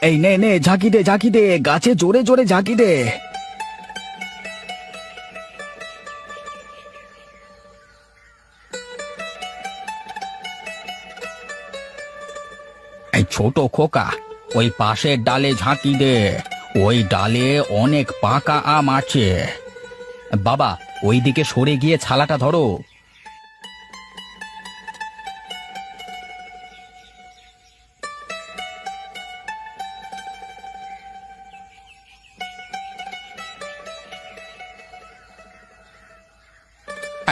এই নে নে, ঝাঁকি দে গাছে, জোরে জোরে ঝাঁকি দে। এই ছোট খোকা, ওই পাশের ডালে ঝাঁকি দে, ওই ডালে অনেক পাকা আম আছে। বাবা, ওই দিকে সরে গিয়ে ছালাটা ধরো।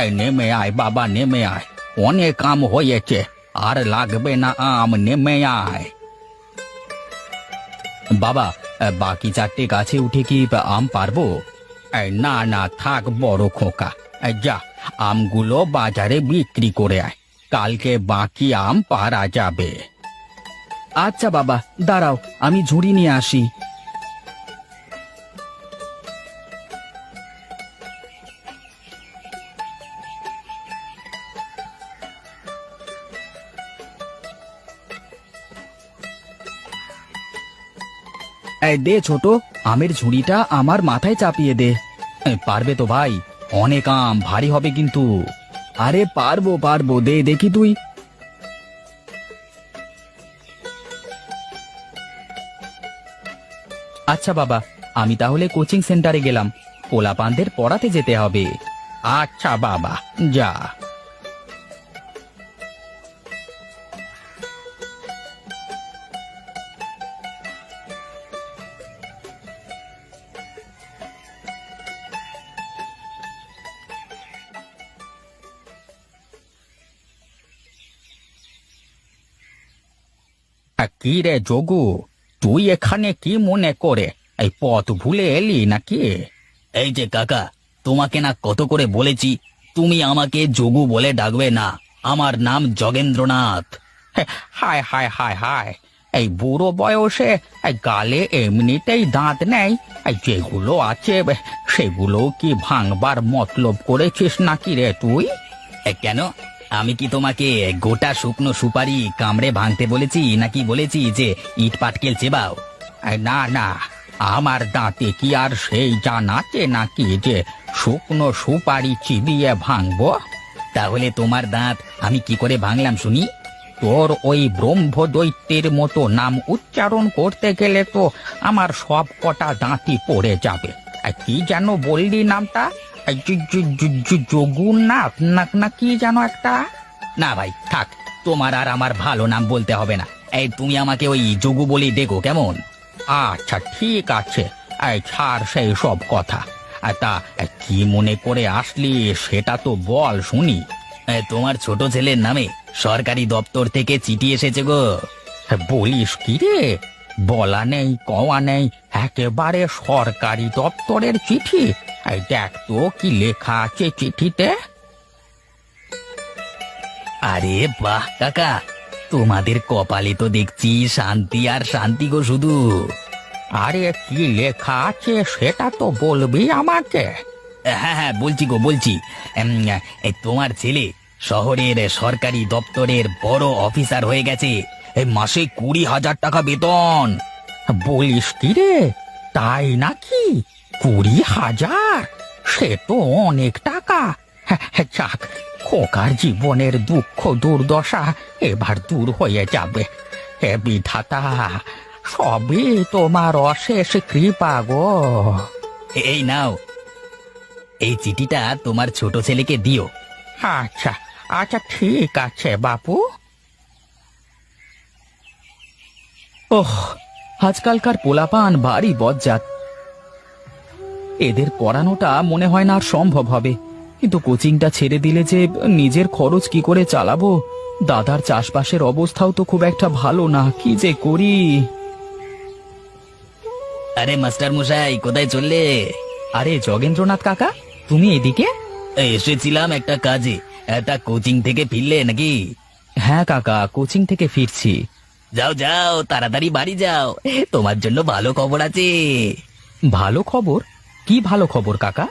এই নেমে আয় বাবা, নেমে আয়, অনেক আম হয়েছে, আর লাগবে না আম, নেমে আয়। বাবা, বাকি চারটে গাছে উঠে কি আম পারবো? না না, থাক বড় খোকা, যা আমগুলো বাজারে বিক্রি করে আয়, কালকে বাকি আম পারা যাবে। আচ্ছা বাবা, দাঁড়াও, আমি ঝুড়ি নিয়ে আসি। এই দে ছোট, আমের ঝুড়িটা আমার মাথায় চাপিয়ে দে। পারবে তো ভাই? অনেক আম, ভারী হবে কিন্তু। আরে পারবো পারবো, দে দেখি তুই। আচ্ছা বাবা, আমি তাহলে কোচিং সেন্টারে গেলাম, পোলাপানদের পড়াতে যেতে হবে। আচ্ছা বাবা, যা। কি রে যোগু, তুই এখানে কি মনে করে? এই পথ ভুলে এলি নাকি? এই যে কাকা, তোমাকে না কত করে বলেছি তুমি আমাকে যোগু বলে ডাকবে না, আমার নাম যোগেন্দ্রনাথ। হায় হায় হায় হায়, এই বুড়ো বয়সে এই গালে এমনিতেই দাঁত নেই, এই যেগুলো আছে সেগুলো কি ভাঙবার মতলব করেছিস নাকি রে তুই? কেন, আমি কি তোমাকে গোটা শুকনো সুপারি কামড়ে ভাঙতে বলেছি, নাকি বলেছি যে ইট পাটকেল চেবাও? না না, আমার দাঁতে কি আর সেই জান আছে নাকি যে শুকনো সুপারি চিবিয়ে ভাঙবো? তাহলে তোমার দাঁত আমি কি করে ভাঙলাম শুনি? তোর ওই ব্রহ্মদৈত্যের মতো নাম উচ্চারণ করতে গেলে তো আমার সব কটা দাঁতই পড়ে যাবে। কি যেন বললি নামটা? যোগুনাথ না কি যেন একটা? না ভাই থাক, তোমার আর আমার ভালো নাম বলতে হবে না, এই তুমি আমাকে ওই যোগু বলি ডেকো কেমন? আচ্ছা ঠিক আছে, এই ছাড় সেই সব কথা। তা কি মনে করে আসলি সেটা তো বল শুনি। তোমার ছোট ছেলের নামে সরকারি দপ্তর থেকে চিঠি এসেছে গো। বলিস কি রে? বলা নেই কওয়া নেই, একেবারে সরকারি দপ্তরের চিঠি। এই দেখ তো কি লেখা আছে চিঠিতে। আরে বাহ কাকা, তোমাদের কপালে তো দেখছি শান্তি আর শান্তি গো শুধু। আরে কি লেখা আছে সেটা তো বলবি আমাকে। হ্যাঁ হ্যাঁ বলছি গো বলছি। তোমার ছেলে শহরের সরকারি দপ্তরের বড় অফিসার হয়ে গেছে, মাসে 20,000 টাকা বেতন। বলিস কি রে, তাই নাকি? 20,000? সে তো অনেক টাকা। যাক, খোকার জীবনের দুঃখ দুর্দশা এবার দূর হয়ে যাবে। হে বিধাতা, সবই তোমার অশেষ কৃপা গো। এই নাও, এই চিঠিটা তোমার ছোট ছেলেকে দিও। আচ্ছা আচ্ছা ঠিক আছে বাপু। ওহ, আজকালকার পোলাপান ভারী বজ্জাত, এদের পড়ানোটা মনে হয় না আর সম্ভব হবে। কিন্তু কোচিংটা ছেড়ে দিলে যে নিজের খরচ কি করে চালাবো? দাদার চাষবাসের অবস্থাও তো খুব একটা ভালো না, কি যে করি। আরে মাস্টার মশাই, কোথায় চললে? আরে যোগেন্দ্রনাথ কাকা, তুমি এদিকে? এসেছিলাম একটা কাজে। তা কোচিং থেকে ফিরলে নাকি? হ্যাঁ কাকা, কোচিং থেকে ফিরছি। যাও যাও, তাড়াতাড়ি বাড়ি যাও, তোমার জন্য ভালো খবর আছে। ভালো খবর? কি ভালো খবর কাকা?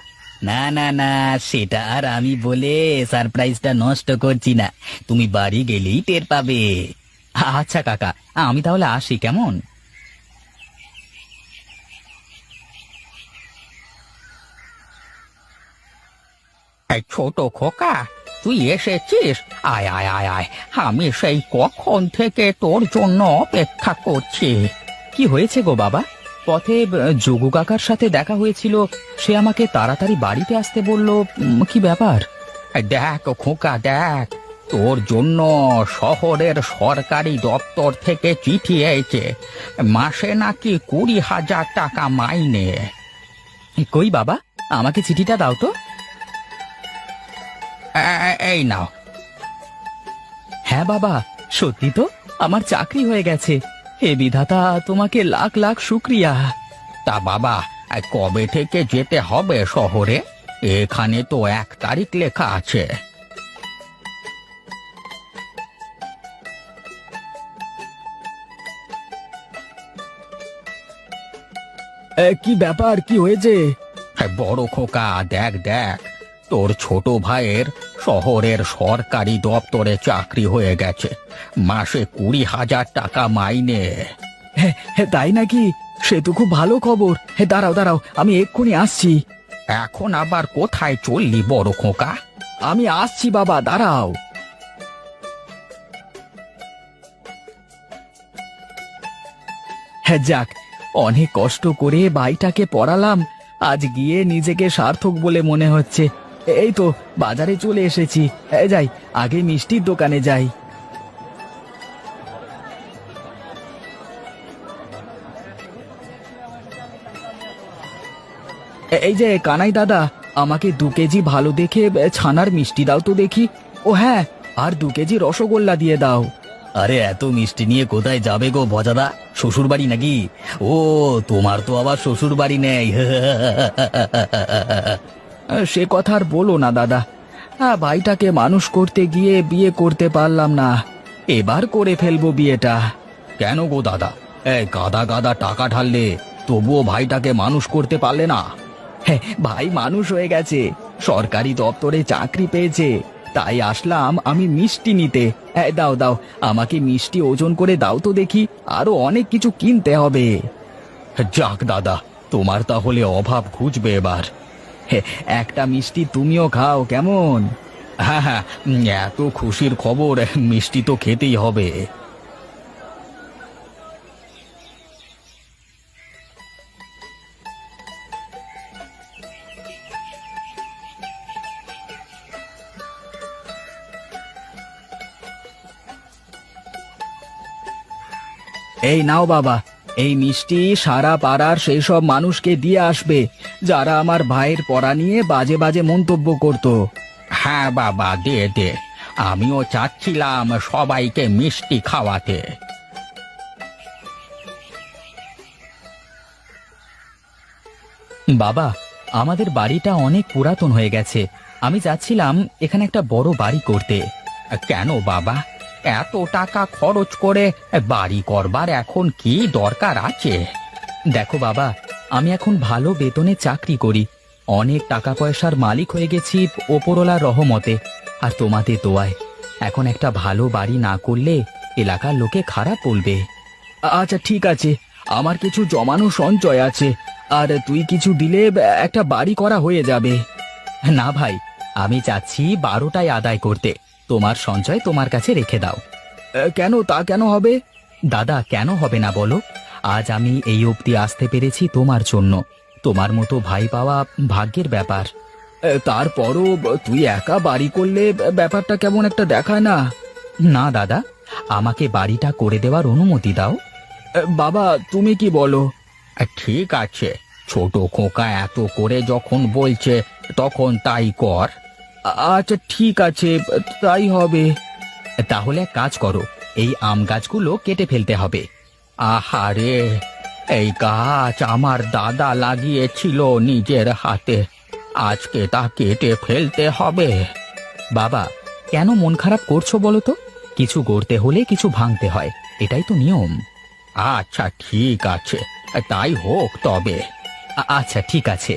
না না না, সেটা আর আমি বলে সারপ্রাইজটা নষ্ট করছি না, তুমি বাড়ি গেলেই টের পাবে। আচ্ছা কাকা, আমি তাহলে আসি কেমন? এই ছোট খোকা, তুই এসেছিস? আয় আয় আয় আয়, আমি সেই কখন থেকে তোর জন্য অপেক্ষা করছি। কি হয়েছে গো বাবা? পথে যোগু কাকার সাথে দেখা হয়েছিল, সে আমাকে তাড়াতাড়ি বাড়িতে আসতে বলল। কি ব্যাপার? দেখ খোকা দেখ, তোর জন্য শহরের সরকারি দপ্তর থেকে চিঠি এসেছে। মাসে নাকি 20,000 টাকা মাইনে। কই বাবা, আমাকে চিঠিটা দাও তো। এই নাও। হ্যাঁ বাবা, সত্যি তো আমার চাকরি হয়ে গেছে। হে বিধাতা, তোমাকে লাখ লাখ শুক্রিয়া। তা বাবা, কবে থেকে যেতে হবে শহরে? এখানে তো 1 তারিখ লেখা আছে। কি ব্যাপার, কি হয়েছে? বড় খোকা, দেখ দেখ, তোর ছোট ভাইয়ের শহরের সরকারি দপ্তরে চাকরি হয়ে গেছে। মাসে 20,000 টাকা মাইনে। তাই নাকি? সে তো খুব ভালো খবর। দাঁড়াও দাঁড়াও, আমি এক্ষুনি আসছি। এখন আবার কোথায় চললি বড় খোকা? আমি আসছি বাবা, দাঁড়াও। যাক, অনেক কষ্ট করে ভাইটাকে পড়ালাম, আজ গিয়ে নিজেকে সার্থক বলে মনে হচ্ছে। এই তো বাজারে চলে এসেছি। যাই, আগে মিষ্টির দোকানে যাই। এই যে কানাই দাদা, আমাকে 2 কেজি ভালো দেখে ছানার মিষ্টি দাও তো দেখি। ও হ্যাঁ, আর 2 কেজি রসগোল্লা দিয়ে দাও। আরে এত মিষ্টি নিয়ে কোথায় যাবে গো ভজাদা? শ্বশুর বাড়ি নাকি? ও, তোমার তো আবার শ্বশুর বাড়ি নেই। সে কথা আর বলো না দাদা। ভাইটাকে মানুষ করতে গিয়ে বিয়ে করতে পারলাম না। এবার করে ফেলবো বিয়েটা। কেন গো দাদা, গাদা গাদা টাকা ঢাললে তবুও ভাইটাকে মানুষ করতে পারলে না? ভাই মানুষ হয়ে গেছে, সরকারি দপ্তরে চাকরি পেয়েছে, তাই আসলাম আমি মিষ্টি নিতে। দাও দাও, আমাকে মিষ্টি ওজন করে দাও তো দেখি, আরো অনেক কিছু কিনতে হবে। যাক দাদা, তোমার তাহলে অভাব ঘুচবে এবার। একটা মিষ্টি তুমিও খাও কেমন? হ্যাঁ হ্যাঁ, এত খুশির খবর, মিষ্টি তো খেতেই হবে। এই নাও বাবা, এই মিষ্টি সারা পাড়ার সেই সব মানুষকে দিয়ে আসবে যারা আমার ভাইয়ের পড়া নিয়ে বাজে বাজে মন্তব্য করত। হ্যাঁ বাবা, দে দে, আমিও চাচ্ছিলাম সবাইকে মিষ্টি খাওয়াতে। বাবা, আমাদের বাড়িটা অনেক পুরাতন হয়ে গেছে, আমি চাচ্ছিলাম এখানে একটা বড় বাড়ি করতে। কেন বাবা, এত টাকা খরচ করে বাড়ি করবার এখন কি দরকার আছে? দেখো বাবা, আমি এখন ভালো বেতনে চাকরি করি, অনেক টাকা পয়সার মালিক হয়ে গেছি ওপরওয়ালার রহমতে। আর তোমাদের দোয়ায় এখন একটা ভালো বাড়ি না করলে এলাকার লোকে খারাপ বলবে। আচ্ছা ঠিক আছে, আমার কিছু জমানো সঞ্চয় আছে, আর তুই কিছু দিলে একটা বাড়ি করা হয়ে যাবে। না ভাই, আমি চাচ্ছি 12টায় আদায় করতে, তোমার সঞ্চয় তোমার কাছে রেখে দাও। কেন, তা কেন হবে? দাদা, কেন হবে না বলো? আজ আমি এই অবধি আসতে পেরেছি তোমার জন্য, তোমার মতো ভাই পাওয়া ভাগ্যের ব্যাপার। তারপরও তুই একা বাড়ি করলে ব্যাপারটা কেমন একটা দেখায় না? না দাদা, আমাকে বাড়িটা করে দেওয়ার অনুমতি দাও। বাবা, তুমি কি বলো? ঠিক আছে, ছোট খোকা এত করে যখন বলছে তখন তাই কর। আচ্ছা ঠিক আছে, তাই হবে। তাহলে এক কাজ করো, এই আম গাছগুলো কেটে ফেলতে হবে। আহারে, এই গাছ আমার দাদা লাগিয়েছিল নিজের হাতে, আজকে তা কেটে ফেলতে হবে। বাবা, কেন মন খারাপ করছো বলো তো? কিছু গড়তে হলে কিছু ভাঙতে হয়, এটাই তো নিয়ম। আচ্ছা ঠিক আছে, তাই হোক তবে। আচ্ছা ঠিক আছে।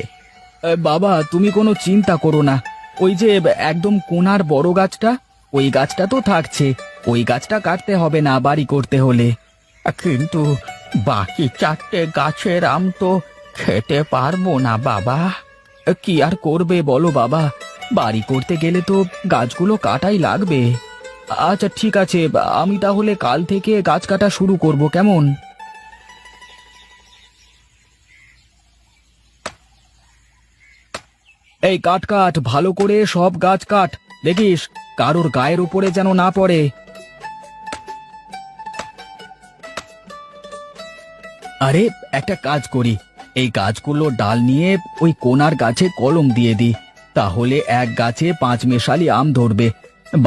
বাবা, তুমি কোনো চিন্তা করো না, ওই যে একদম কোণার বড় গাছটা, ওই গাছটা তো থাকছে, ওই গাছটা কাটতে হবে না বাড়ি করতে হলে। কিন্তু বাকি 4টে গাছের আম তো খেতে পারবো না বাবা। কি আর করবে বলো বাবা, বাড়ি করতে গেলে তো গাছগুলো কাটাই লাগবে। আচ্ছা ঠিক আছে, আমি তাহলে কাল থেকে গাছ কাটা শুরু করব, কেমন? এই কাট কাট, ভালো করে সব গাছ কাট, দেখিস কারোর গায়ের উপরে যেন না পড়ে। আরে একটা কাজ করি, এই গাছগুলো ডাল নিয়ে ওই কোনার গাছে কলম দিয়ে দিই, তাহলে এক গাছে 5 মেশালি আম ধরবে।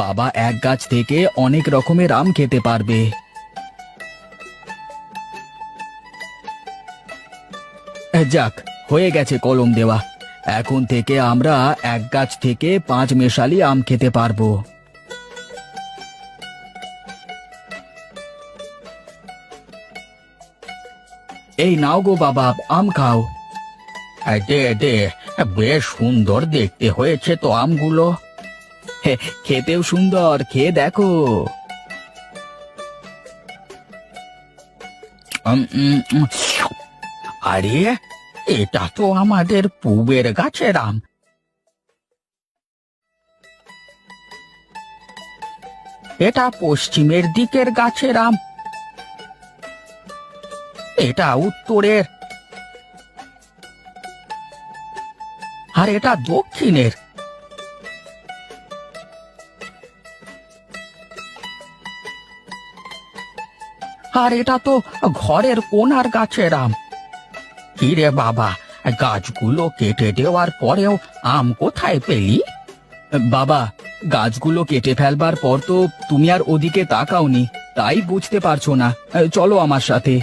বাবা এক গাছ থেকে অনেক রকমের আম খেতে পারবে। যাক, হয়ে গেছে কলম দেওয়া। এখন থেকে আমরা এক গাছ থেকে 5 মেশালি আম খেতে পারবো। এই নাও গো বাবা, আম খাও। দে দে, বেশ সুন্দর দেখতে হয়েছে তো আমগুলো। খেতেও সুন্দর, খেয়ে দেখো। উম, উম, উম। আরে, এটা তো আমাদের পূবের গাছের আম। এটা পশ্চিমের দিকের গাছের আম। এটা উত্তরের। আর এটা দক্ষিণের। আর এটা তো ঘরের কোণার গাছের আম। কিরে বাবা, গাছগুলো কেটে দেওয়ার পরেও আম কোথায় পেলি? বাবা, গাছগুলো কেটে ফেলবার পর তো তুমি আর ওদিকে তাকাওনি, তাই বুঝতে পারছো না। চলো আমার সাথে।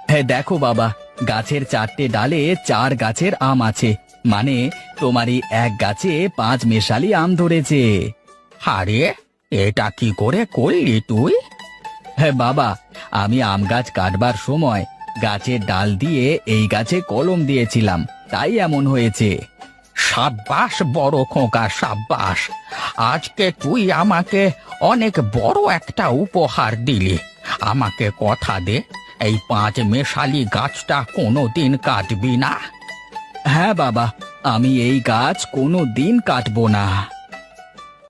হ্যাঁ দেখো বাবা, গাছের 4টে ডালে 4 গাছের আম আছে, মানে তোমারই এক গাছে 5 মেশালি আম ধরেছে। আরে, এটা কি করে করলি তুই? হ্যাঁ বাবা, আমি আম গাছ কাটবার সময় গাছের ডাল দিয়ে এই গাছে কলম দিয়েছিলাম, তাই এমন হয়েছে। সাব্বাস বড় খোকা, সাব্বাস। আজকে তুই আমাকে অনেক বড় একটা উপহার দিলি। আমাকে কথা দে, এই 5 মেশালি গাছটা কোনোদিন কাটবি না। হ্যাঁ বাবা, আমি এই গাছ কোনো দিন কাটবো না।